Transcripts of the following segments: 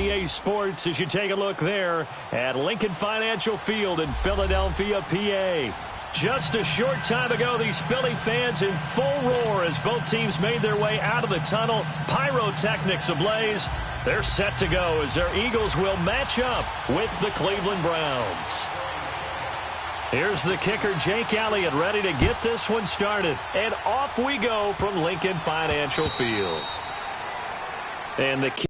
EA Sports as you take a look there at Lincoln Financial Field in Philadelphia, PA. Just a short time ago, these Philly fans in full roar as both teams made their way out of the tunnel. Pyrotechnics ablaze. They're set to go as their Eagles will match up with the Cleveland Browns. Here's the kicker, Jake Elliott, ready to get this one started. And off we go from Lincoln Financial Field. And the kick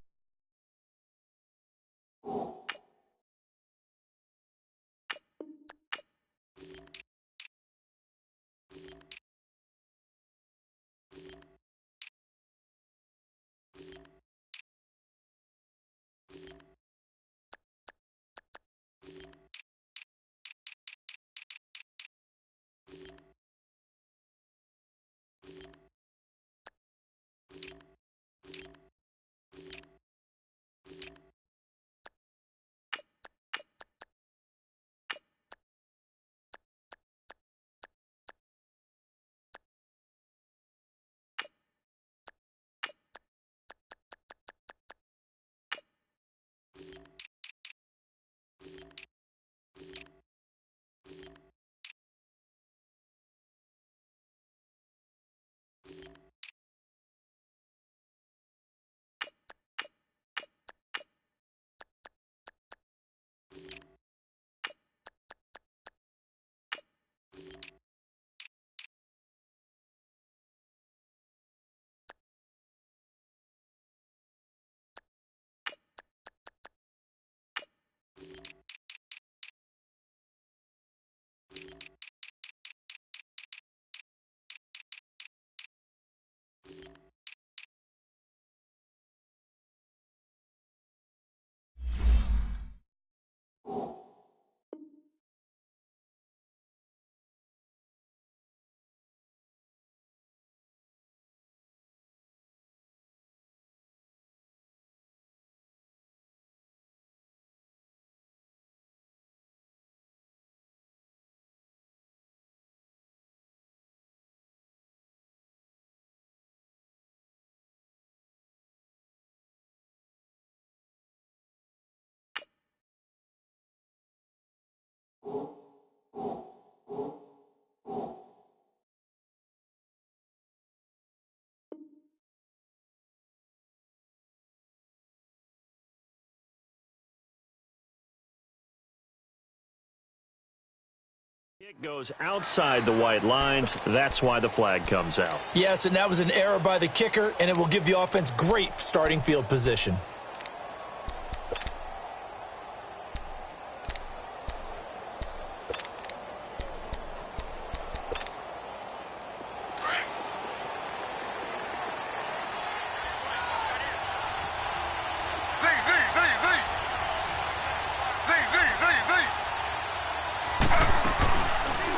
goes outside the white lines. That's why the flag comes out. Yes, and that was an error by the kicker, and it will give the offense great starting field position.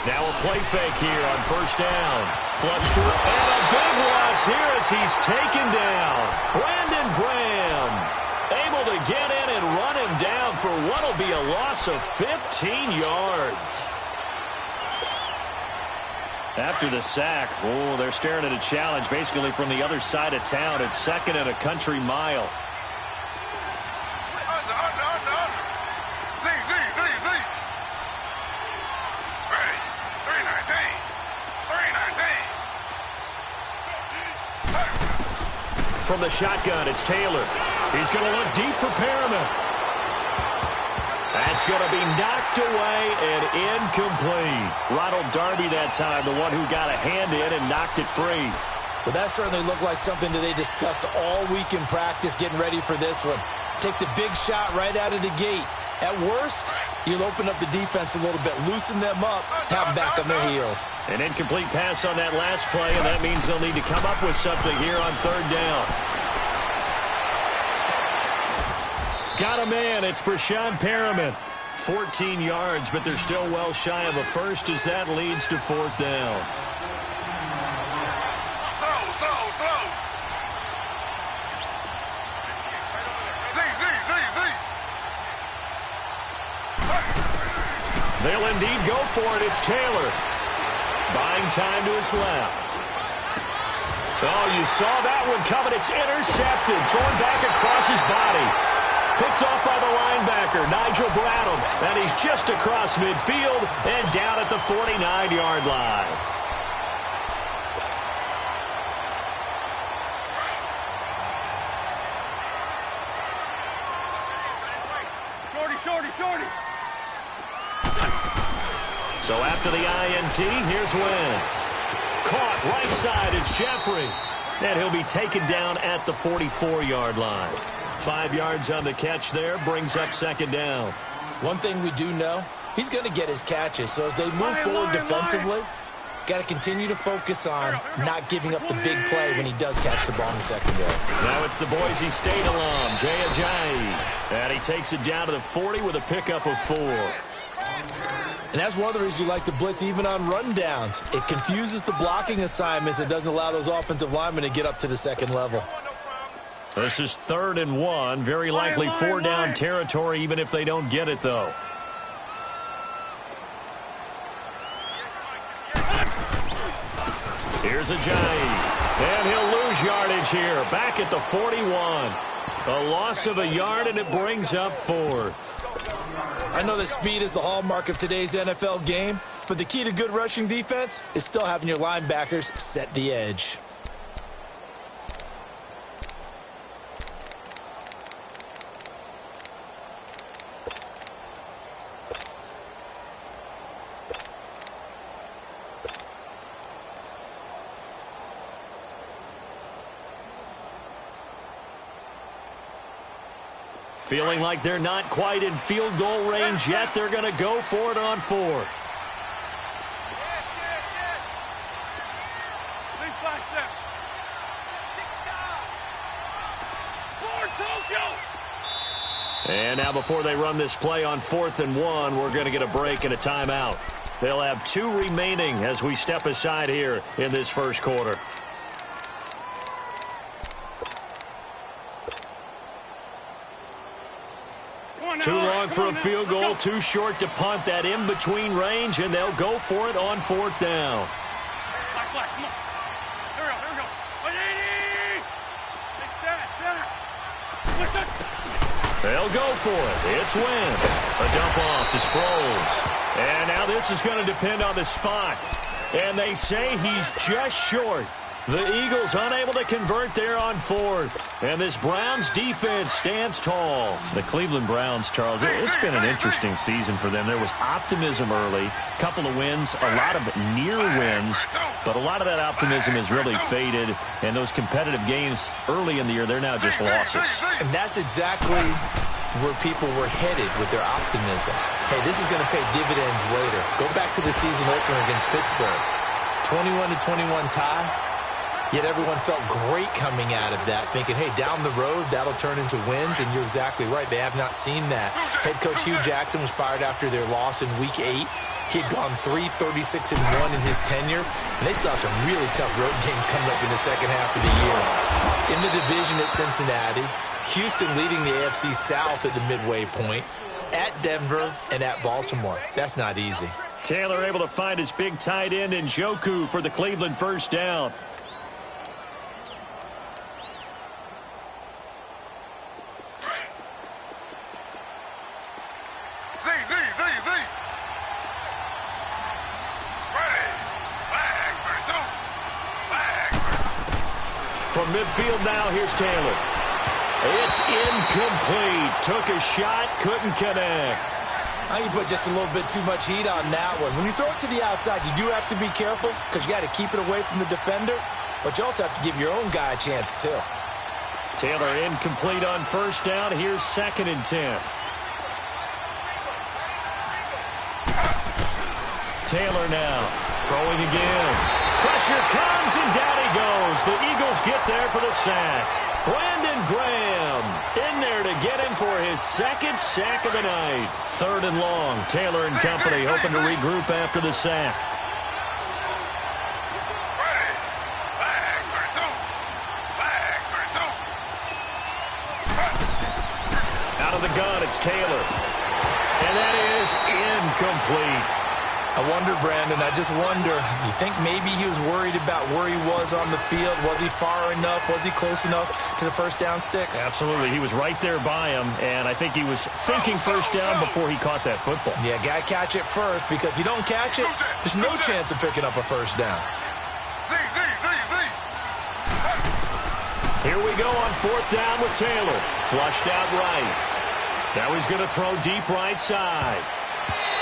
Now a play fake here on first down. Flush to it, and a big loss here as he's taken down. Brandon Graham able to get in and run him down for what will be a loss of 15 yards. After the sack, they're staring at a challenge basically from the other side of town. It's second and a country mile. From the shotgun, it's Taylor. He's going to look deep for Perriman. That's going to be knocked away and incomplete. Ronald Darby that time, the one who got a hand in and knocked it free. Well, that certainly looked like something that they discussed all week in practice, getting ready for this one. Take the big shot right out of the gate. At worst, you'll open up the defense a little bit, loosen them up, have them back on their heels. An incomplete pass on that last play, and that means they'll need to come up with something here on third down. Got a man. It's Brashad Perriman. 14 yards, but they're still well shy of a first as that leads to fourth down. They'll indeed go for it. It's Taylor. Buying time to his left. Oh, you saw that one coming. It's intercepted. Thrown back across his body. Picked off by the linebacker, Nigel Bradham. And he's just across midfield and down at the 49-yard line. Shorty. So after the INT, here's Wentz. Caught right side, it's Jeffrey. And he'll be taken down at the 44-yard line. 5 yards on the catch there, brings up second down. One thing we do know, he's going to get his catches. So as they move forward defensively, got to continue to focus on not giving up the big play when he does catch the ball in the secondary. Now it's the Boise State alum, Jay Ajayi. And he takes it down to the 40 with a pickup of 4. And that's one of the reasons you like to blitz even on rundowns. It confuses the blocking assignments. It doesn't allow those offensive linemen to get up to the second level. This is 3rd and 1. Very likely 4-down territory, even if they don't get it, though. Here's Ajayi. And he'll lose yardage here. Back at the 41. A loss of a yard, and it brings up 4th. I know that speed is the hallmark of today's NFL game, but the key to good rushing defense is still having your linebackers set the edge. Feeling like they're not quite in field goal range yet. They're going to go for it on 4th. And now before they run this play on 4th and 1, we're going to get a break and a timeout. They'll have 2 remaining as we step aside here in this first quarter. Too long for a field goal, too short to punt. That in-between range, and they'll go for it on 4th down. Come on. Here we go. 180. They'll go for it. It's Wentz. A dump off to Sproles. And now this is going to depend on the spot. And they say he's just short. The Eagles unable to convert there on 4th. And this Browns defense stands tall. The Cleveland Browns, Charles, it's been an interesting season for them. There was optimism early, a couple of wins, a lot of near wins, but a lot of that optimism has really faded. And those competitive games early in the year, they're now just losses. And that's exactly where people were headed with their optimism. Hey, this is going to pay dividends later. Go back to the season opener against Pittsburgh. 21-21 tie. Yet everyone felt great coming out of that, thinking, hey, down the road, that'll turn into wins, and you're exactly right. They have not seen that. Head coach Hugh Jackson was fired after their loss in Week 8. He had gone 3-36-1 in his tenure, and they still have some really tough road games coming up in the second half of the year. In the division at Cincinnati, Houston leading the AFC South at the midway point, at Denver, and at Baltimore. That's not easy. Taylor able to find his big tight end in Njoku for the Cleveland first down. From midfield now, here's Taylor. It's incomplete. Took a shot, couldn't connect. I think you put just a little bit too much heat on that one. When you throw it to the outside, you do have to be careful because you got to keep it away from the defender, but you also have to give your own guy a chance too. Taylor incomplete on first down. Here's 2nd and 10. Taylor now throwing again. Pressure comes, and down he goes. The Eagles get there for the sack. Brandon Graham in there to get him for his 2nd sack of the night. 3rd and long. Taylor and company hoping to regroup after the sack. Out of the gun, it's Taylor. And that is incomplete. I wonder, Brandon, I just wonder, you think maybe he was worried about where he was on the field? Was he far enough? Was he close enough to the first down sticks? Absolutely. He was right there by him, and I think he was thinking first down before he caught that football. Yeah, got to catch it first, because if you don't catch it, there's no chance of picking up a first down. Here we go on fourth down with Taylor. Flushed out right. Now he's going to throw deep right side.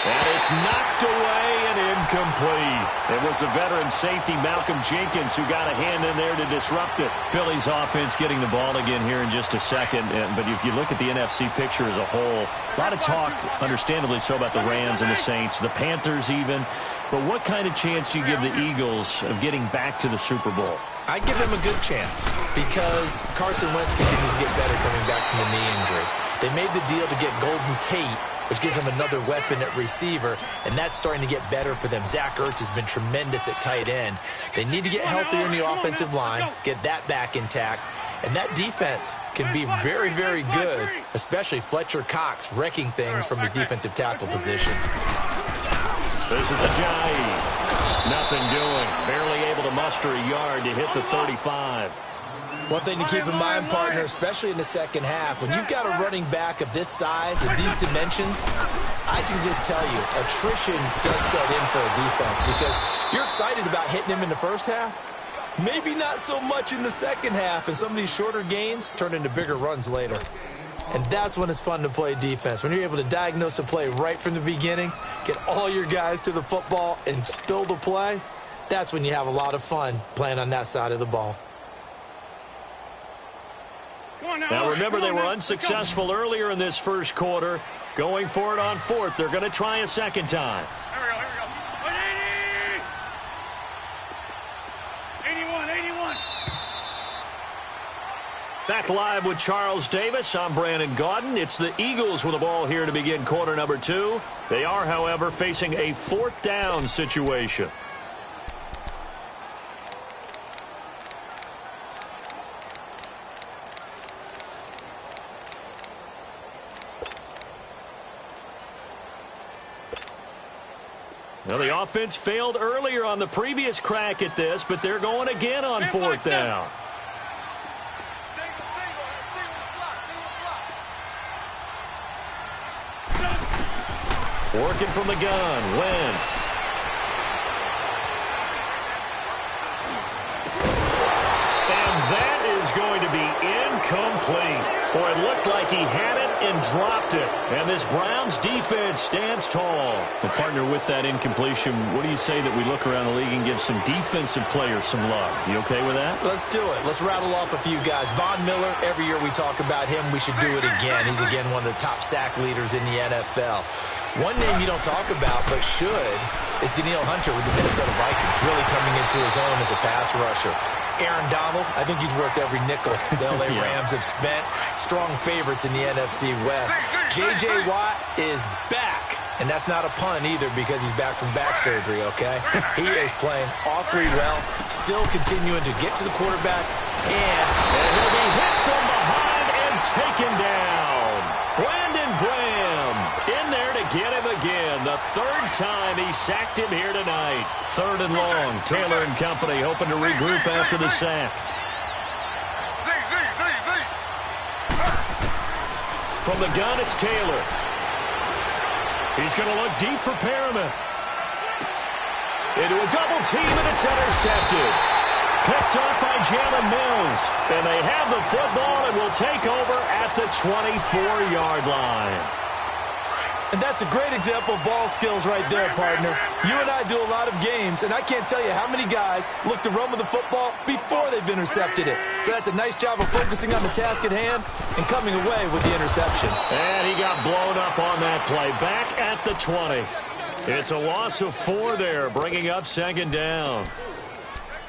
And it's knocked away and incomplete. It was the veteran safety, Malcolm Jenkins, who got a hand in there to disrupt it. Philly's offense getting the ball again here in just a second. But if you look at the NFC picture as a whole, a lot of talk, understandably so, about the Rams and the Saints, the Panthers even. But what kind of chance do you give the Eagles of getting back to the Super Bowl? I give them a good chance because Carson Wentz continues to get better coming back from the knee injury. They made the deal to get Golden Tate, which gives them another weapon at receiver, and that's starting to get better for them. Zach Ertz has been tremendous at tight end. They need to get healthier in the offensive line, get that back intact, and that defense can be very, very good, especially Fletcher Cox wrecking things from his defensive tackle position. This is Ajayi. Nothing doing. Barely able to muster a yard to hit the 35. One thing to keep in mind, partner, especially in the second half, when you've got a running back of this size and these dimensions, I can just tell you, attrition does set in for a defense because you're excited about hitting him in the first half. Maybe not so much in the second half, and some of these shorter gains turn into bigger runs later. And that's when it's fun to play defense. When you're able to diagnose a play right from the beginning, get all your guys to the football and spill the play, that's when you have a lot of fun playing on that side of the ball. Now remember, they were unsuccessful earlier in this first quarter. Going for it on fourth. They're going to try a second time. Here we go. 81. Back live with Charles Davis. I'm Brandon Gaudin. It's the Eagles with the ball here to begin quarter number 2. They are, however, facing a fourth down situation. Well, the offense failed earlier on the previous crack at this, but they're going again on fourth down. Working from the gun, Wentz. And that is going to be incomplete. Boy, it looked like he had it and dropped it. And this Browns defense stands tall. The partner with that incompletion, what do you say that we look around the league and give some defensive players some love? You okay with that? Let's do it. Let's rattle off a few guys. Von Miller, every year we talk about him, we should do it again. He's, again, one of the top sack leaders in the NFL. One name you don't talk about but should is Danielle Hunter with the Minnesota Vikings, really coming into his own as a pass rusher. Aaron Donald, I think he's worth every nickel the L.A. Rams have spent. Strong favorites in the NFC West. J.J. Watt is back. And that's not a pun either because he's back from back surgery, okay? He is playing awfully well, still continuing to get to the quarterback, and he'll be hit from behind and taken down. Brandon Graham in there to get him again. The third time he sacked him here tonight. Third and long. Taylor and company hoping to regroup after the sack. From the gun, it's Taylor. He's going to look deep for Perriman. Into a double team, and it's intercepted. Picked up by Jalen Mills. And they have the football and will take over at the 24-yard line. And that's a great example of ball skills right there, partner. You and I do a lot of games, and I can't tell you how many guys look to run with the football before they've intercepted it. So that's a nice job of focusing on the task at hand and coming away with the interception. And he got blown up on that play. Back at the 20. It's a loss of 4 there, bringing up second down.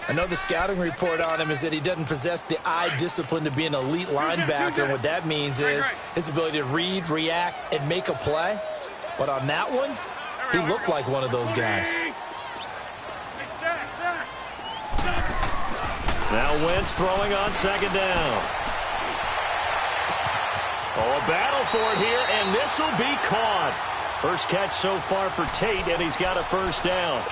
I know the scouting report on him is that he doesn't possess the eye discipline to be an elite linebacker. And what that means is his ability to read, react, and make a play. But on that one, he looked like one of those guys. Now Wentz throwing on second down. Oh, a battle for it here, and this will be caught. First catch so far for Tate, and he's got a first down.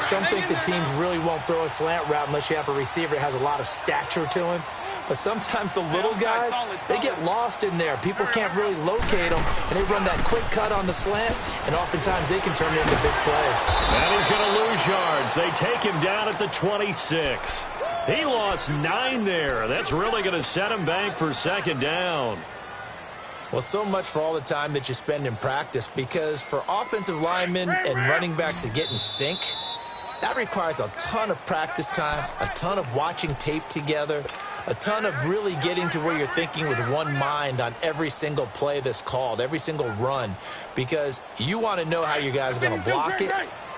Some think the teams really won't throw a slant route unless you have a receiver that has a lot of stature to him. But sometimes the little guys, they get lost in there. People can't really locate them, and they run that quick cut on the slant, and oftentimes they can turn it into big plays. And he's going to lose yards. They take him down at the 26. He lost 9 there. That's really going to set him back for second down. Well, so much for all the time that you spend in practice, because for offensive linemen and running backs to get in sync, that requires a ton of practice time, a ton of watching tape together, a ton of really getting to where you're thinking with one mind on every single play that's called, every single run, because you want to know how you guys are going to block it.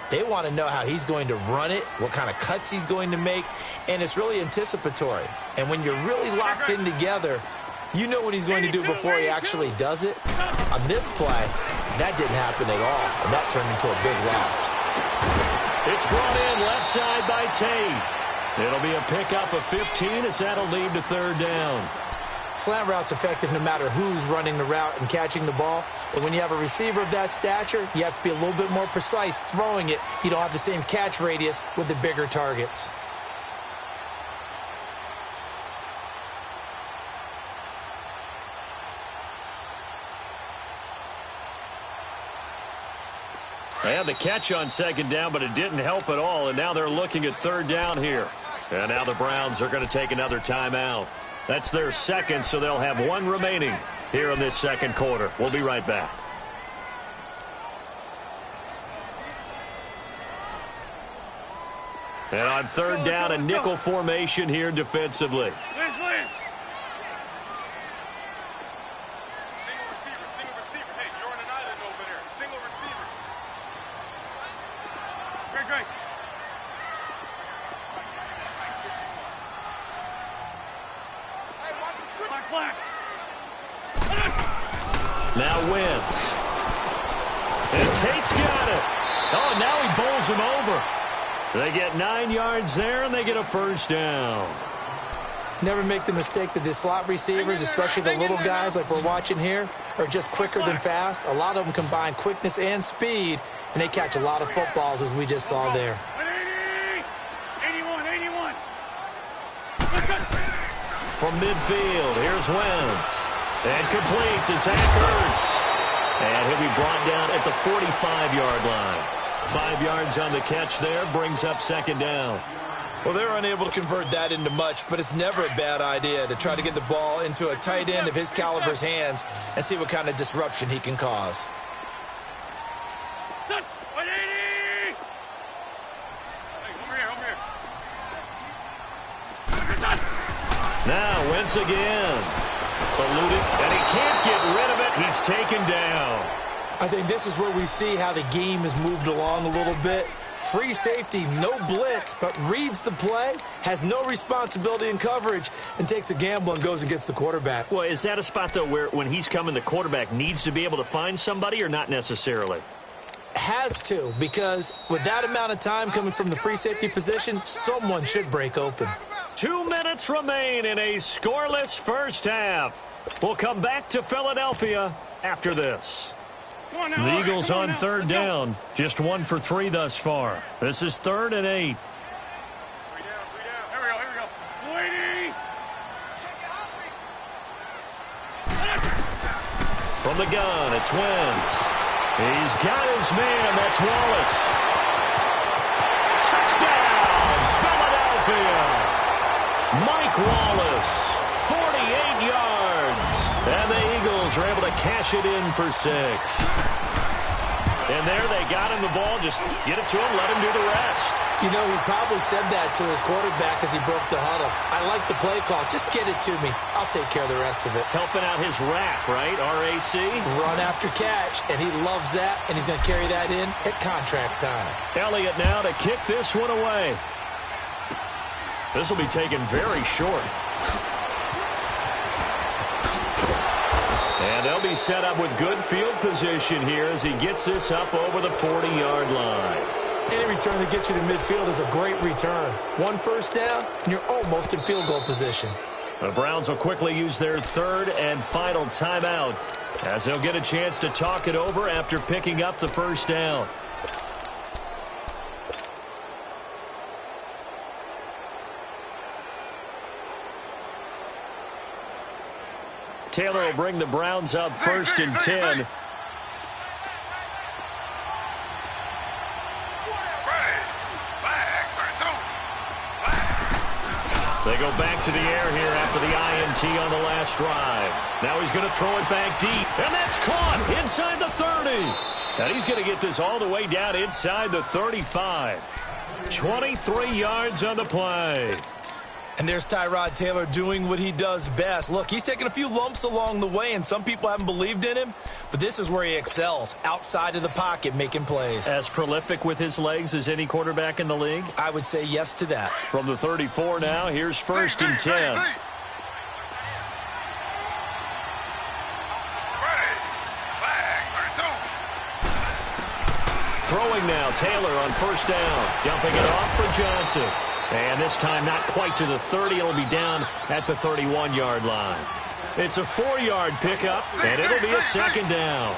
They want to know how he's going to run it, what kind of cuts he's going to make, and it's really anticipatory. And when you're really locked in together, you know what he's going to do before he actually does it. On this play, that didn't happen at all, and that turned into a big loss. It's brought in left side by Tate. It'll be a pickup of 15 as that'll lead to third down. Slant route's effective no matter who's running the route and catching the ball. But when you have a receiver of that stature, you have to be a little bit more precise throwing it. You don't have the same catch radius with the bigger targets. They had the catch on second down, but it didn't help at all, and now they're looking at third down here. And now the Browns are going to take another timeout. That's their second, so they'll have one remaining here in this second quarter. We'll be right back. And on third down, a nickel formation here defensively. Single receiver. Hey, you're on an island over there. Single receiver. Great. Black. Now Wentz. And Tate's got it. Oh, now he bowls him over. They get 9 yards there, and they get a first down. Never make the mistake that the slot receivers, especially the little guys like we're watching here, are just quicker than fast. A lot of them combine quickness and speed, and they catch a lot of footballs, as we just saw there. 81. From midfield, here's Wentz. And complete to Zach Ertz. And he'll be brought down at the 45-yard line. 5 yards on the catch there, brings up second down. Well, they're unable to convert that into much, but it's never a bad idea to try to get the ball into a tight end of his caliber's hands and see what kind of disruption he can cause. Now Wentz again. Eluded, and he can't get rid of it. He's taken down. I think this is where we see how the game has moved along a little bit. Free safety, no blitz, but reads the play, has no responsibility in coverage, and takes a gamble and goes and gets the quarterback. Well, is that a spot, though, where when he's coming, the quarterback needs to be able to find somebody or not necessarily? Has to, because with that amount of time coming from the free safety position, someone should break open. 2 minutes remain in a scoreless first half. We'll come back to Philadelphia after this. The Eagles on third down. Just 1 for 3 thus far. This is 3rd and 8. Here we go. Waiting. From the gun, it's Wentz. He's got his man. That's Wallace. Touchdown, Philadelphia. Mike Wallace, 48 yards. And the Eagles are able to cash it in for 6. And there they got him the ball. Just get it to him, let him do the rest. You know, he probably said that to his quarterback as he broke the huddle. I like the play call. Just get it to me. I'll take care of the rest of it. Helping out his RAC, right? R-A-C? Run after catch, and he loves that, and he's going to carry that in at contract time. Elliott now to kick this one away. This will be taken very short. And they'll be set up with good field position here as he gets this up over the 40-yard line. Any return that gets you to midfield is a great return. 1 first down, and you're almost in field goal position. The Browns will quickly use their third and final timeout as they'll get a chance to talk it over after picking up the first down. Taylor will bring the Browns up first and 10. They go back to the air here after the INT on the last drive. Now he's going to throw it back deep, and that's caught inside the 30. And he's going to get this all the way down inside the 35. 23 yards on the play. And there's Tyrod Taylor doing what he does best. Look, he's taken a few lumps along the way, and some people haven't believed in him. But this is where he excels, outside of the pocket, making plays. As prolific with his legs as any quarterback in the league? I would say yes to that. From the 34 now, here's first and 10. Throwing now, Taylor on first down. Dumping it off for Johnson. And this time not quite to the 30. It'll be down at the 31-yard line. It's a 4-yard pickup, and it'll be a second down.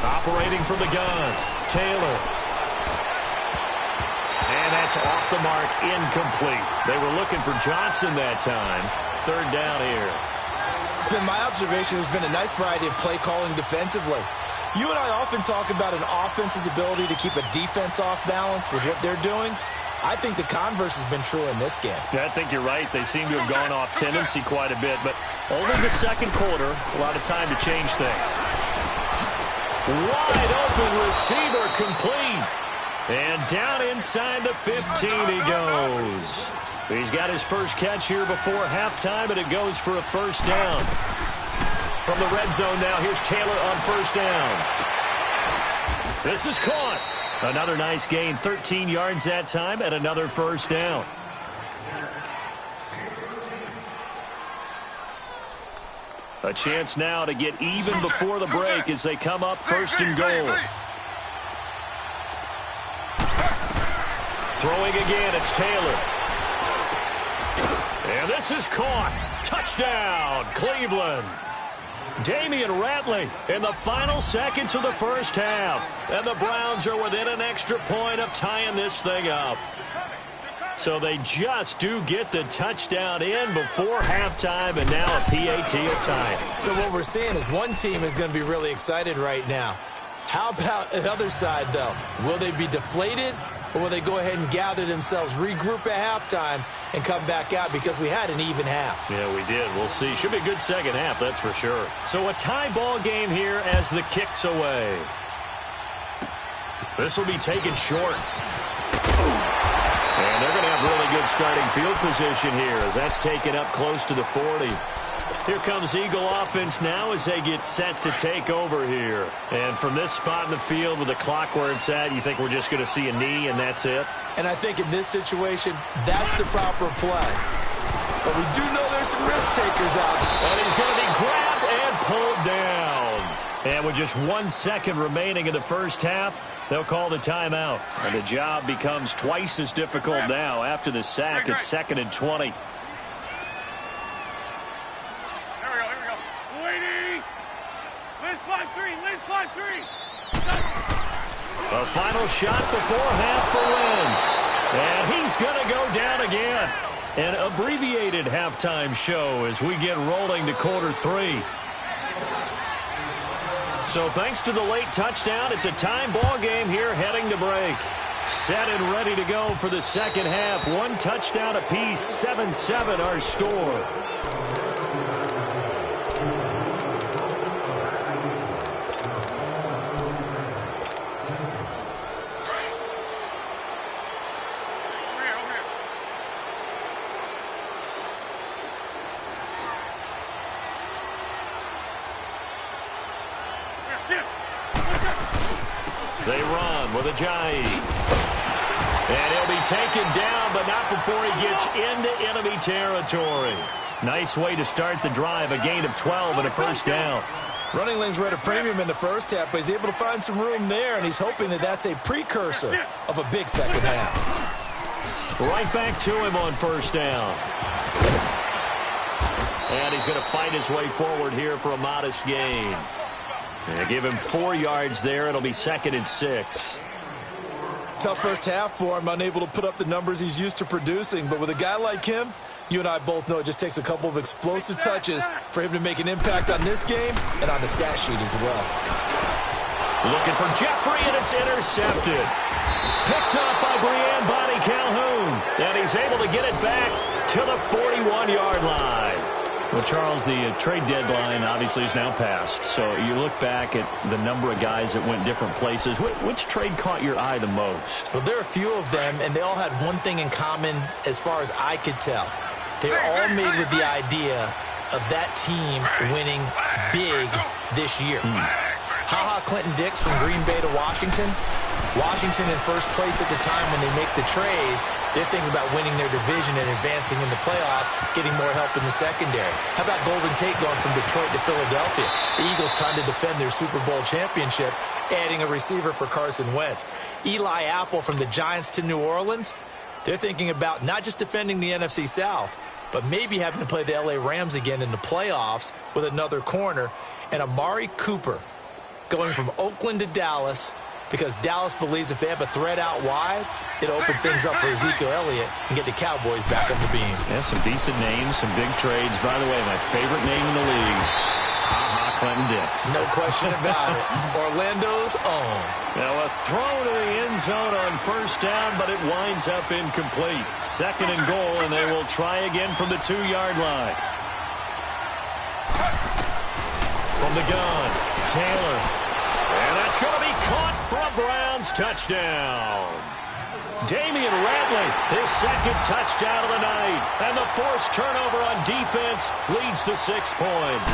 Operating from the gun, Taylor. And that's off the mark, incomplete. They were looking for Johnson that time. Third down here. It's been my observation there's been a nice variety of play calling defensively. You and I often talk about an offense's ability to keep a defense off balance with what they're doing. I think the converse has been true in this game. Yeah, I think you're right. They seem to have gone off tendency quite a bit, but only the second quarter, a lot of time to change things. Wide open receiver complete. And down inside the 15 he goes. He's got his first catch here before halftime, and it goes for a first down. From the red zone now, here's Taylor on first down. This is caught. Another nice gain, 13 yards that time, and another first down. A chance now to get even before the break as they come up first and goal. Throwing again, it's Taylor. And this is caught. Touchdown, Cleveland. Damian Ratley in the final seconds of the first half. And the Browns are within an extra point of tying this thing up. So they just do get the touchdown in before halftime, and now a PAT will tie it. So what we're seeing is one team is going to be really excited right now. How about the other side, though? Will they be deflated, or will they go ahead and gather themselves, regroup at halftime, and come back out because we had an even half? Yeah, we did. We'll see. Should be a good second half, that's for sure. So a tie ball game here as the kick's away. This will be taken short. And they're going to have really good starting field position here as that's taken up close to the 40. Here comes Eagle offense now as they get set to take over here. And from this spot in the field with the clock where it's at, you think we're just going to see a knee and that's it? And I think in this situation, that's the proper play. But we do know there's some risk takers out there. And he's going to be grabbed and pulled down. And with just 1 second remaining in the first half, they'll call the timeout. And the job becomes twice as difficult now after the sack. It's 2nd and 20. A final shot before half for Wentz. And he's going to go down again. An abbreviated halftime show as we get rolling to quarter 3. So thanks to the late touchdown, it's a time ball game here heading to break. Set and ready to go for the second half. 1 touchdown apiece, 7-7 our score. They run with Ajayi. And he'll be taken down, but not before he gets into enemy territory. Nice way to start the drive, a gain of 12 and a first down. Running lanes were at a premium in the first half, but he's able to find some room there, and he's hoping that that's a precursor of a big second half. Right back to him on first down. And he's going to fight his way forward here for a modest gain. They give him 4 yards there. It'll be 2nd and 6. Tough first half for him, unable to put up the numbers he's used to producing. But with a guy like him, you and I both know it just takes a couple of explosive touches for him to make an impact on this game and on the stat sheet as well. Looking for Jeffrey, and it's intercepted. Picked up by Brian Bonnie Calhoun. And he's able to get it back to the 41-yard line. Well, Charles, the trade deadline obviously is now passed. So you look back at the number of guys that went different places. Which trade caught your eye the most? Well, there are a few of them, and they all had one thing in common as far as I could tell. They're all made with the idea of that team winning big this year. Ha-ha Clinton-Dix from Green Bay to Washington. Washington in first place at the time when they make the trade. They're thinking about winning their division and advancing in the playoffs, getting more help in the secondary. How about Golden Tate going from Detroit to Philadelphia? The Eagles trying to defend their Super Bowl championship, adding a receiver for Carson Wentz. Eli Apple from the Giants to New Orleans. They're thinking about not just defending the NFC South, but maybe having to play the LA Rams again in the playoffs with another corner. And Amari Cooper going from Oakland to Dallas, because Dallas believes if they have a threat out wide, it'll open things up for Ezekiel Elliott and get the Cowboys back on the beam. Yeah, some decent names, some big trades. By the way, my favorite name in the league, Ha-ha Clinton-Dix. No question about it. Orlando's own. Now a throw to the end zone on first down, but it winds up incomplete. 2nd and goal, and they will try again from the 2-yard line. From the gun, Taylor. And that's going to be caught for a Browns touchdown. Damian Ratley, his 2nd touchdown of the night. And the forced turnover on defense leads to 6 points.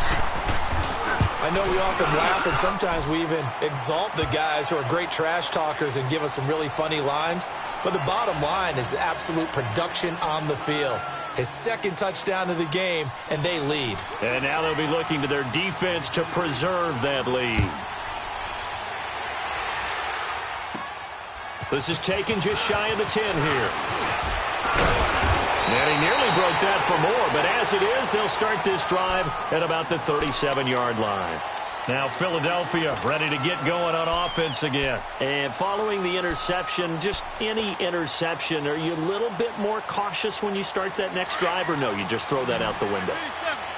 I know we often laugh, and sometimes we even exalt the guys who are great trash talkers and give us some really funny lines. But the bottom line is absolute production on the field. His 2nd touchdown of the game, and they lead. And now they'll be looking to their defense to preserve that lead. This is taken just shy of the 10 here. And he nearly broke that for more, but as it is, they'll start this drive at about the 37-yard line. Now Philadelphia ready to get going on offense again. And following the interception, just any interception, are you a little bit more cautious when you start that next drive, or no, you just throw that out the window?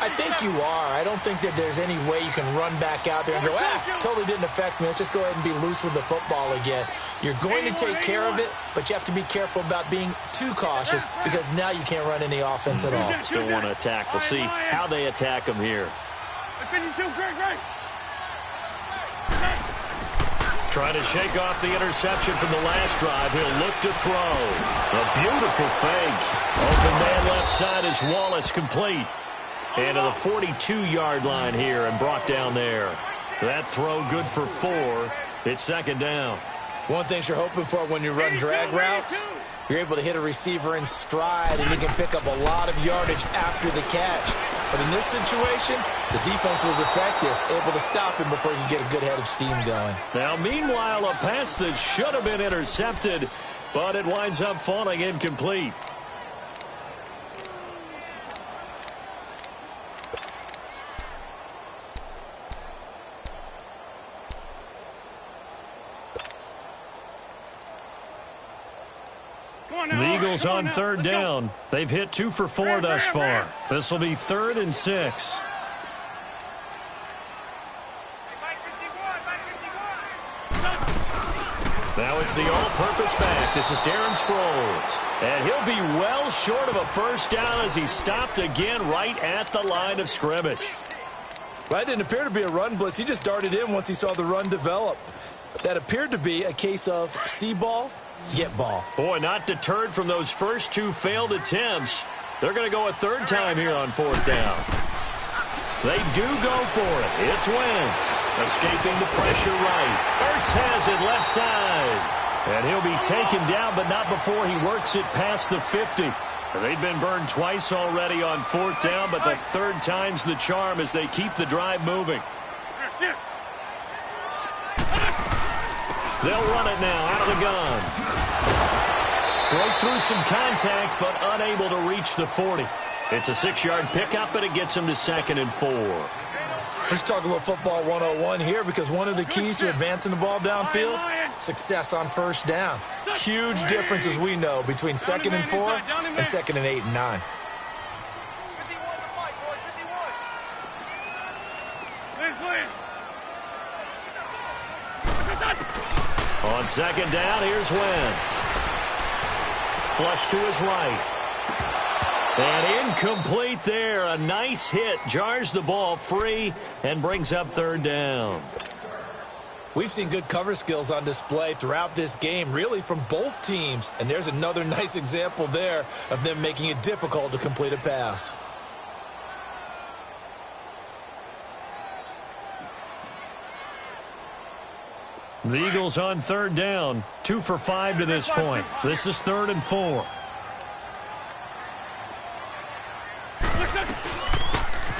I think you are. I don't think that there's any way you can run back out there and go, totally didn't affect me. Let's just go ahead and be loose with the football again. You're going to take care of it, but you have to be careful about being too cautious because now you can't run any offense at all. Still want to attack. We'll see how they attack him here. Trying to shake off the interception from the last drive. He'll look to throw. A beautiful fake. Open man left side is Wallace, complete. And to the 42-yard line here and brought down there. That throw good for 4. It's 2nd down. One thing you're hoping for when you run drag routes, you're able to hit a receiver in stride and he can pick up a lot of yardage after the catch. But in this situation, the defense was effective, able to stop him before you get a good head of steam going. Now, meanwhile, a pass that should have been intercepted, but it winds up falling incomplete. The Eagles on 3rd down. They've hit 2 for 4 thus far. This will be 3rd and 6. Now it's the all-purpose back. This is Darren Sproles. And he'll be well short of a first down as he stopped again right at the line of scrimmage. Well, that didn't appear to be a run blitz. He just darted in once he saw the run develop. That appeared to be a case of see ball, get ball. Boy, not deterred from those first 2 failed attempts. They're going to go a 3rd time here on 4th down. They do go for it. It's Wentz. Escaping the pressure right. Ertz has it left side. And he'll be taken down, but not before he works it past the 50. They've been burned twice already on fourth down, but the third time's the charm as they keep the drive moving. They'll run it now out of the gun. Broke through some contact, but unable to reach the 40. It's a 6-yard pickup, and it gets them to 2nd and 4. Let's talk a little football 101 here, because one of the keys to advancing the ball downfield, success on first down. Huge difference, as we know, between 2nd and 4 and 2nd and 8 and 9. On 2nd down, here's Wentz. Flush to his right. And incomplete there. A nice hit. Jars the ball free and brings up 3rd down. We've seen good cover skills on display throughout this game, really from both teams. And there's another nice example there of them making it difficult to complete a pass. The Eagles on 3rd down. 2 for 5 to this point. This is 3rd and 4.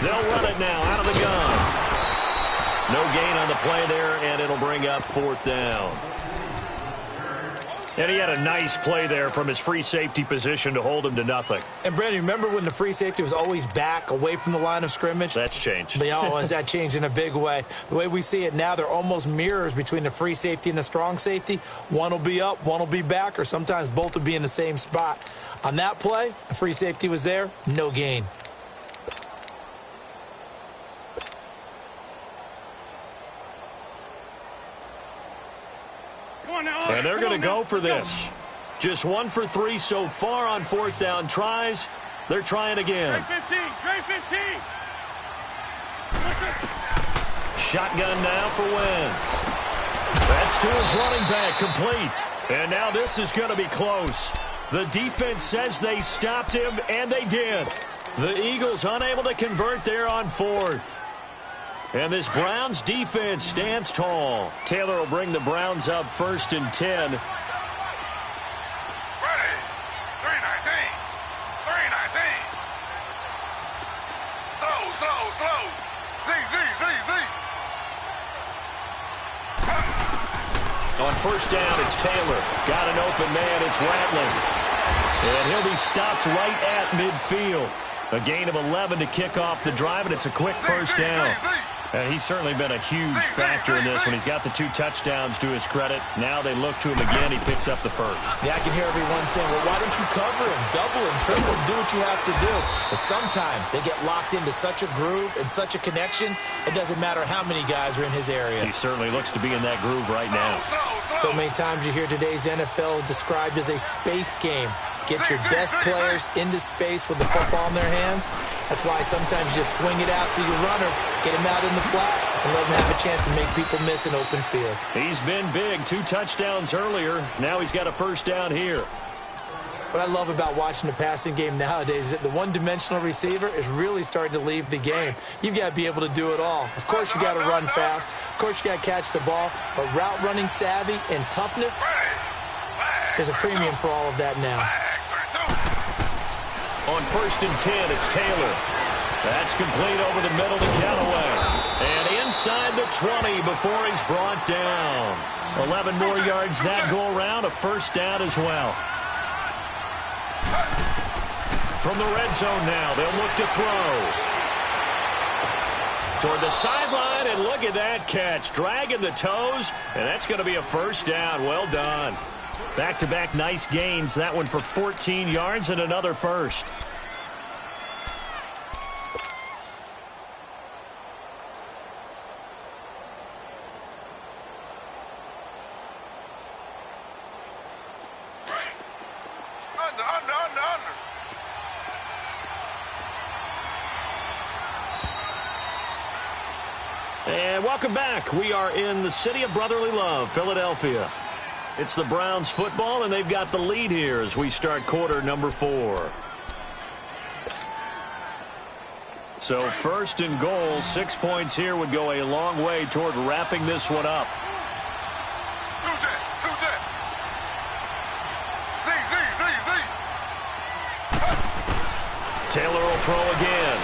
They'll run it now out of the gun. No gain on the play there, and it'll bring up 4th down. And he had a nice play there from his free safety position to hold him to nothing. And, Brandon, remember when the free safety was always back away from the line of scrimmage? That's changed. Has that changed in a big way? The way we see it now, they're almost mirrors between the free safety and the strong safety. One will be up, one will be back, or sometimes both will be in the same spot. On that play, the free safety was there, no gain. And they're going to go for this. Just 1 for 3 so far on 4th down tries. They're trying again. Shotgun now for Wentz. That's to his running back, complete. And now this is going to be close. The defense says they stopped him, and they did. The Eagles unable to convert there on 4th. And this Browns defense stands tall. Taylor will bring the Browns up 1st and 10. Ready. 319. 319. Slow. Z. On 1st down, it's Taylor. Got an open man. It's Rattling. And he'll be stopped right at midfield. A gain of 11 to kick off the drive, and it's a quick 1st down. And he's certainly been a huge factor in this when he's got the 2 touchdowns to his credit. Now they look to him again. He picks up the 1st. Yeah, I can hear everyone saying, well, why don't you cover him, double him, triple him, do what you have to do. But sometimes they get locked into such a groove and such a connection, it doesn't matter how many guys are in his area. He certainly looks to be in that groove right now. So many times you hear today's NFL described as a space game. Get your best players into space with the football in their hands. That's why sometimes you just swing it out to your runner, get him out in the flat, and let him have a chance to make people miss an open field. He's been big. 2 touchdowns earlier. Now he's got a 1st down here. What I love about watching the passing game nowadays is that the one-dimensional receiver is really starting to leave the game. You've got to be able to do it all. Of course, you got to run fast. Of course, you got to catch the ball. But route running savvy and toughness, there's a premium for all of that now. On 1st and 10, it's Taylor. That's complete over the middle to Callaway. And inside the 20 before he's brought down. 11 more yards that go around, a 1st down as well. From the red zone now, they'll look to throw. Toward the sideline, and look at that catch. Dragging the toes, and that's going to be a 1st down. Well done. Back-to-back nice gains. That one for 14 yards and another 1st. Under. And welcome back. We are in the city of brotherly love, Philadelphia. It's the Browns football, and they've got the lead here as we start quarter number 4. So 1st and goal, 6 points here would go a long way toward wrapping this one up. Taylor will throw again.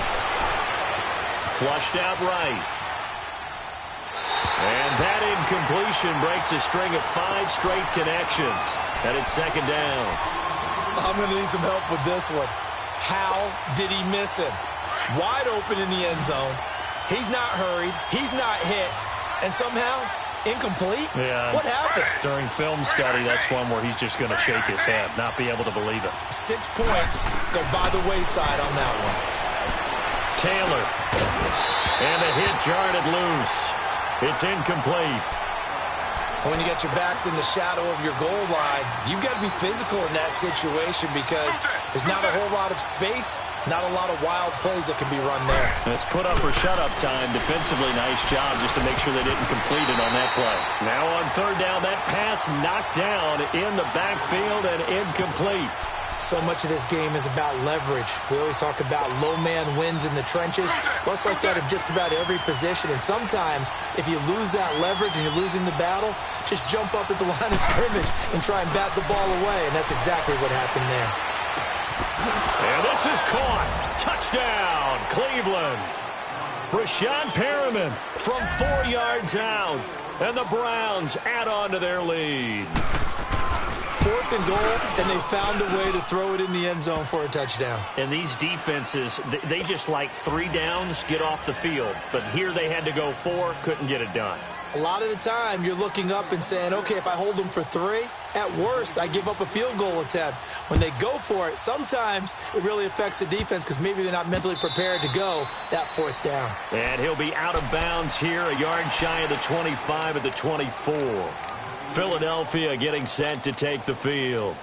Flushed out right. And that incompletion breaks a string of 5 straight connections. And it's second down. I'm going to need some help with this one. How did he miss him? Wide open in the end zone. He's not hurried. He's not hit. And somehow, incomplete? Yeah. What happened? During film study, that's one where he's just going to shake his head, not be able to believe it. 6 points go by the wayside on that one. Taylor. And the hit jarred it loose. It's incomplete. When you get your backs in the shadow of your goal line, you've got to be physical in that situation because there's not a whole lot of space, not a lot of wild plays that can be run there. It's put up or shut up time. Defensively, nice job just to make sure they didn't complete it on that play. Now on third down, that pass knocked down in the backfield and incomplete. So much of this game is about leverage. We always talk about low man wins in the trenches. Well, it's like that in just about every position. And sometimes, if you lose that leverage and you're losing the battle, just jump up at the line of scrimmage and try and bat the ball away. And that's exactly what happened there. And this is caught. Touchdown, Cleveland. Rashawn Perriman from 4 yards out. And the Browns add on to their lead. 4th and goal, and they found a way to throw it in the end zone for a touchdown. And these defenses, they just like 3 downs, get off the field. But here they had to go 4, couldn't get it done. A lot of the time, you're looking up and saying, okay, if I hold them for 3, at worst, I give up a field goal attempt. When they go for it, sometimes it really affects the defense because maybe they're not mentally prepared to go that 4th down. And he'll be out of bounds here, a yard shy of the 25 at the 24. Philadelphia getting set to take the field.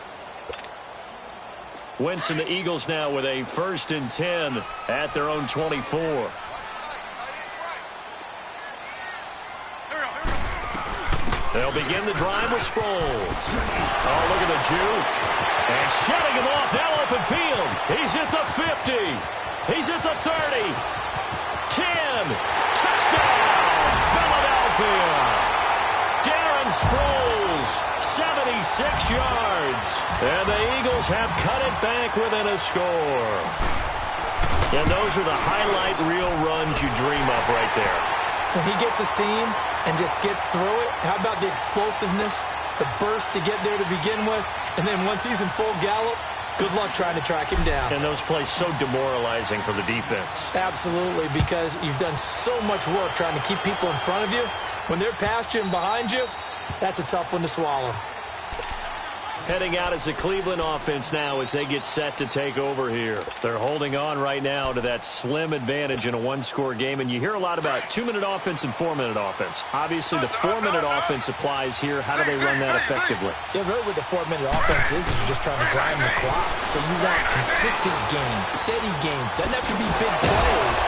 Wentz and the Eagles now with a 1st and 10 at their own 24. They'll begin the drive with Sproles. Oh, look at the juke. And shutting him off, now open field. He's at the 50. He's at the 30. 10. Touchdown, Philadelphia. Darren Sproles, 76 yards. And the Eagles have cut it back within a score. And those are the highlight reel runs you dream of right there. When he gets a seam and just gets through it, how about the explosiveness, the burst to get there to begin with, and then once he's in full gallop, good luck trying to track him down. And those plays so demoralizing for the defense. Absolutely, because you've done so much work trying to keep people in front of you. When they're past you and behind you, that's a tough one to swallow. Heading out as the Cleveland offense now as they get set to take over here. They're holding on right now to that slim advantage in a 1-score game. And you hear a lot about 2-minute offense and 4-minute offense. Obviously, the 4-minute offense applies here. How do they run that effectively? Yeah, really what the 4-minute offense is you're just trying to grind the clock. So you want consistent gains, steady gains. Doesn't have to be big plays,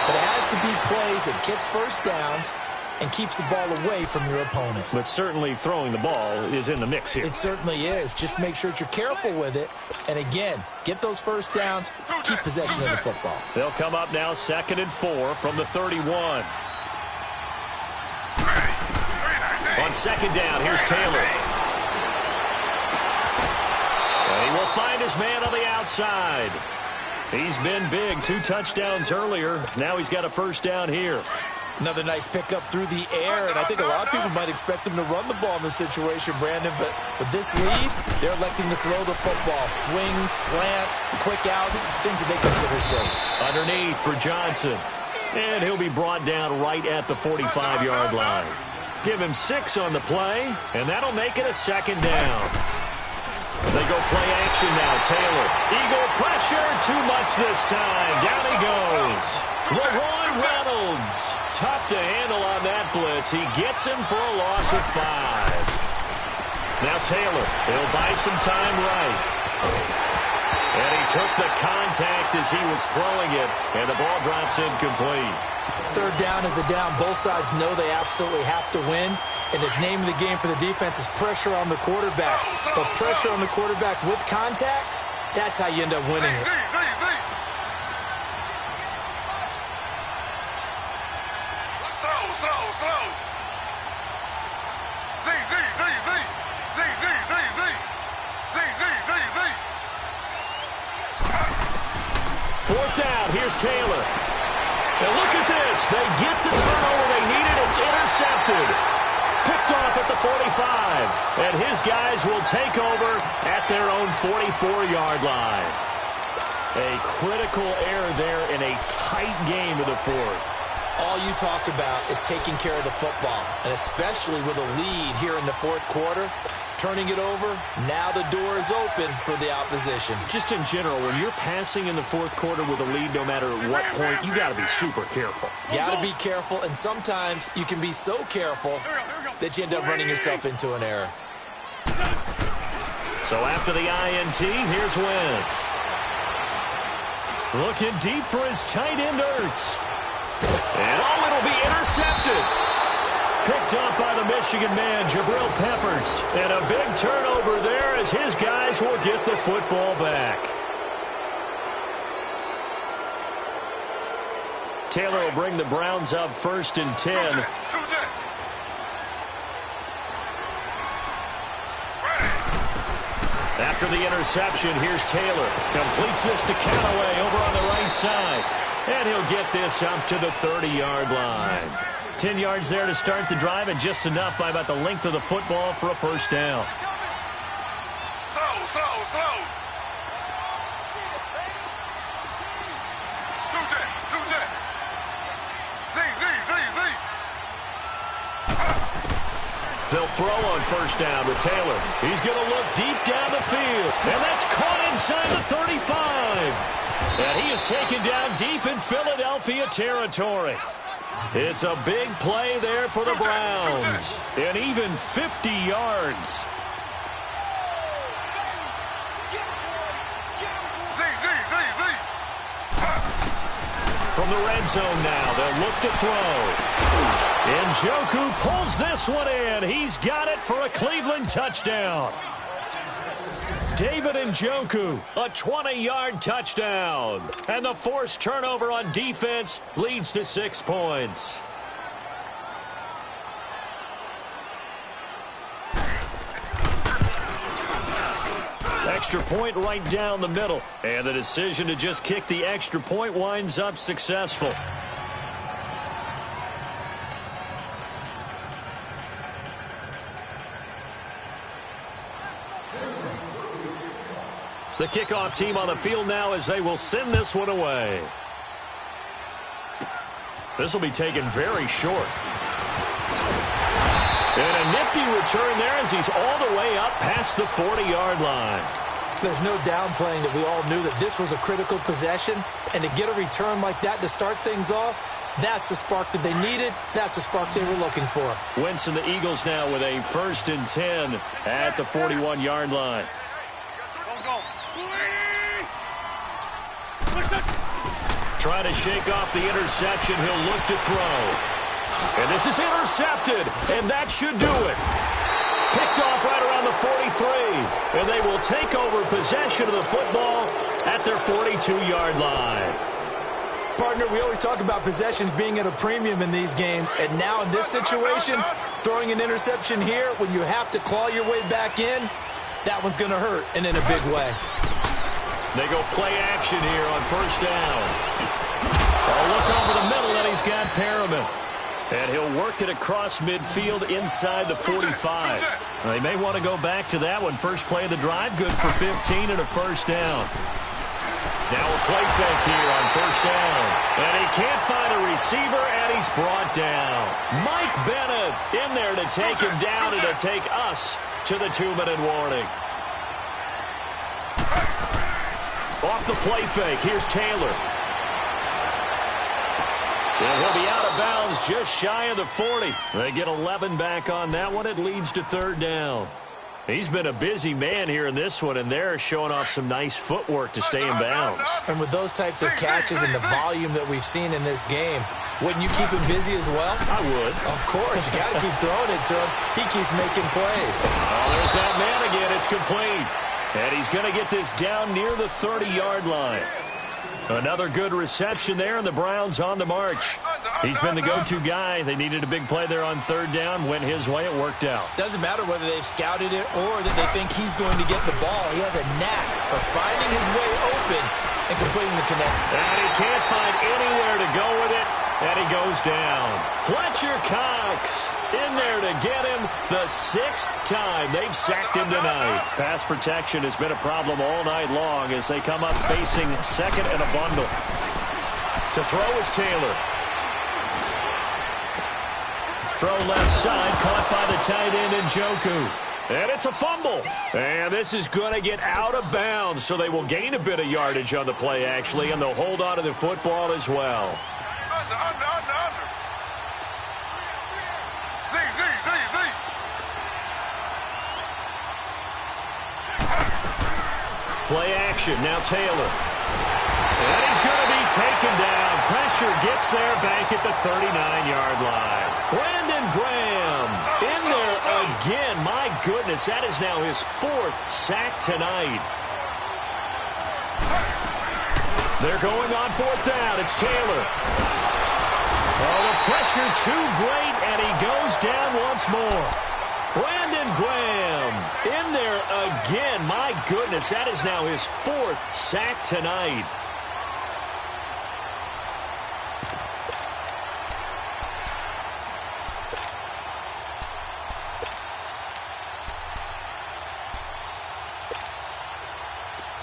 but it has to be plays that gets first downs and keeps the ball away from your opponent. But certainly throwing the ball is in the mix here. It certainly is. Just make sure that you're careful with it. And again, get those first downs, keep possession of the football. They'll come up now 2nd and 4 from the 31. On 2nd down, here's Taylor. And he will find his man on the outside. He's been big, 2 touchdowns earlier. Now he's got a first down here. Another nice pickup through the air, and I think a lot of people might expect him to run the ball in this situation, Brandon, but with this lead, they're electing to throw the football. Swings, slants, quick outs, things that they consider safe. Underneath for Johnson, and he'll be brought down right at the 45-yard line. Give him 6 on the play, and that'll make it a 2nd down. They go play action now. Taylor, Eagle pressure, too much this time. Down he goes. Leroy Reynolds, tough to handle on that blitz. He gets him for a loss of 5. Now Taylor, he'll buy some time right. And he took the contact as he was throwing it, and the ball drops incomplete. 3rd down is the down. Both sides know they absolutely have to win. And the name of the game for the defense is pressure on the quarterback. But pressure on the quarterback with contact, that's how you end up winning it. 4th down. Here's Taylor. And look at this. They get the turnover they needed. It's intercepted. Picked off at the 45. And his guys will take over at their own 44-yard line. A critical error there in a tight game in the 4th. All you talk about is taking care of the football, and especially with a lead here in the 4th quarter, turning it over, now the door is open for the opposition. Just in general, when you're passing in the 4th quarter with a lead, no matter what point, you got to be super careful. Got to be careful, and sometimes you can be so careful that you end up running yourself into an error. So after the INT, here's Wentz. Looking deep for his tight end, Ertz. And it'll be intercepted. Picked up by the Michigan man, Jabril Peppers. And a big turnover there as his guys will get the football back. Taylor will bring the Browns up 1st and 10. After the interception, here's Taylor. Completes this to Callaway over on the right side. And he'll get this up to the 30-yard line. 10 yards there to start the drive, and just enough by about the length of the football for a 1st down. Slow. They'll throw on 1st down with Taylor. He's going to look deep down the field. And that's caught inside the 35. And he is taken down deep in Philadelphia territory. It's a big play there for the Browns. And even 50 yards. From the red zone now, they'll look to throw. Njoku pulls this one in. He's got it for a Cleveland touchdown. David Njoku, a 20-yard touchdown. And the forced turnover on defense leads to 6 points. Extra point right down the middle. And the decision to just kick the extra point winds up successful. The kickoff team on the field now as they will send this one away. This will be taken very short. And a nifty return there as he's all the way up past the 40-yard line. There's no downplaying that we all knew that this was a critical possession, and to get a return like that to start things off, that's the spark that they needed. That's the spark they were looking for. Wentz and the Eagles now with a 1st and 10 at the 41-yard line. Trying to shake off the interception. He'll look to throw. And this is intercepted, and that should do it. Picked off right around the 43, and they will take over possession of the football at their 42-yard line. Partner, we always talk about possessions being at a premium in these games, and now in this situation, throwing an interception here when you have to claw your way back in, that one's going to hurt, and in a big way. They go play action here on 1st down. A look over the middle, and he's got Perriman. And he'll work it across midfield inside the 45. They may want to go back to that one. First play of the drive, good for 15 and a 1st down. Now a play fake here on 1st down. And he can't find a receiver, and he's brought down. Mike Bennett in there to take him down and to take us to the 2-minute warning. Off the play fake, here's Taylor. And he'll be out of bounds just shy of the 40. They get 11 back on that one. It leads to 3rd down. He's been a busy man here in this one, and they're showing off some nice footwork to stay in bounds. And with those types of catches and the volume that we've seen in this game, wouldn't you keep him busy as well? I would. Of course. You got to keep throwing it to him. He keeps making plays. Oh, there's that man again. It's complete. And he's going to get this down near the 30-yard line. Another good reception there, and the Browns on the march. He's been the go-to guy. They needed a big play there on 3rd down. Went his way. It worked out. Doesn't matter whether they've scouted it or that they think he's going to get the ball. He has a knack for finding his way open and completing the connect. And he can't find anywhere to go with it, and he goes down. Fletcher Cox in there to get him the 6th time they've sacked him tonight. Pass protection has been a problem all night long as they come up facing second and a bundle. To throw is Taylor. Throw left side, caught by the tight end Njoku. And it's a fumble. And this is going to get out of bounds, so they will gain a bit of yardage on the play, actually, and they'll hold on to the football as well. Under. Z. Play action, now Taylor. And he's going to be taken down. Pressure gets there back at the 39-yard line. Brandon Graham in there again. My goodness, that is now his 4th sack tonight. They're going on 4th down. It's Taylor. Oh, the pressure too great, and he goes down once more. Brandon Graham in there again. My goodness, that is now his 4th sack tonight.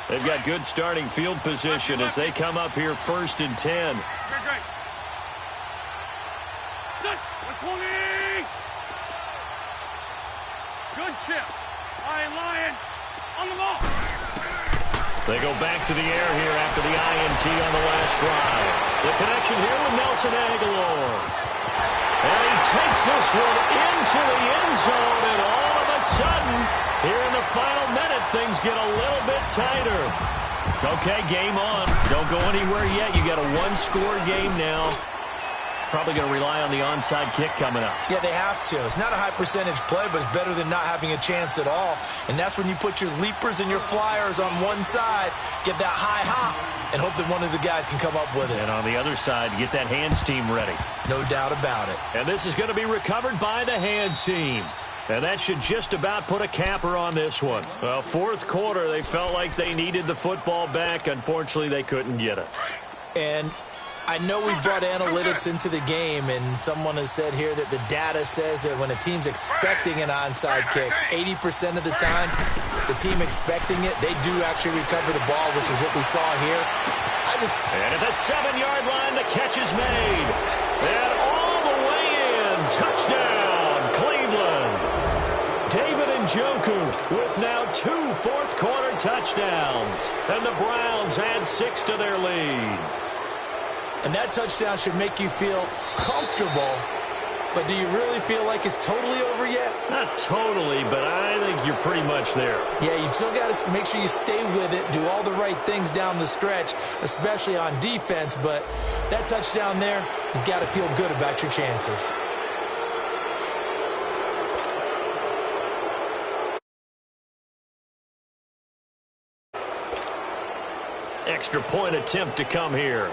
They've got good starting field position as they come up here 1st and 10. Great. Good chip. Lion. On the ball. They go back to the air here after the INT on the last drive. The connection here with Nelson Aguilar. And he takes this one into the end zone, and all of a sudden, here in the final minute, things get a little bit tighter. Okay, game on. Don't go anywhere yet. You got a one-score game now. Probably going to rely on the onside kick coming up. Yeah, they have to. It's not a high-percentage play, but it's better than not having a chance at all. And that's when you put your leapers and your flyers on one side, get that high hop, and hope that one of the guys can come up with it. And on the other side, get that hands team ready. No doubt about it. And this is going to be recovered by the hands team. And that should just about put a capper on this one. Well, 4th quarter, they felt like they needed the football back. Unfortunately, they couldn't get it. And I know we brought analytics into the game, and someone has said here that the data says that when a team's expecting an onside kick, 80% of the time, the team expecting it, they do actually recover the ball, which is what we saw here. And at the 7-yard line, the catch is made. And all the way in, touchdown, Cleveland. David Njoku with now 2 fourth-quarter touchdowns. And the Browns add 6 to their lead. And that touchdown should make you feel comfortable. But do you really feel like it's totally over yet? Not totally, but I think you're pretty much there. Yeah, you still got to make sure you stay with it, do all the right things down the stretch, especially on defense. But that touchdown there, you've got to feel good about your chances. Extra point attempt to come here.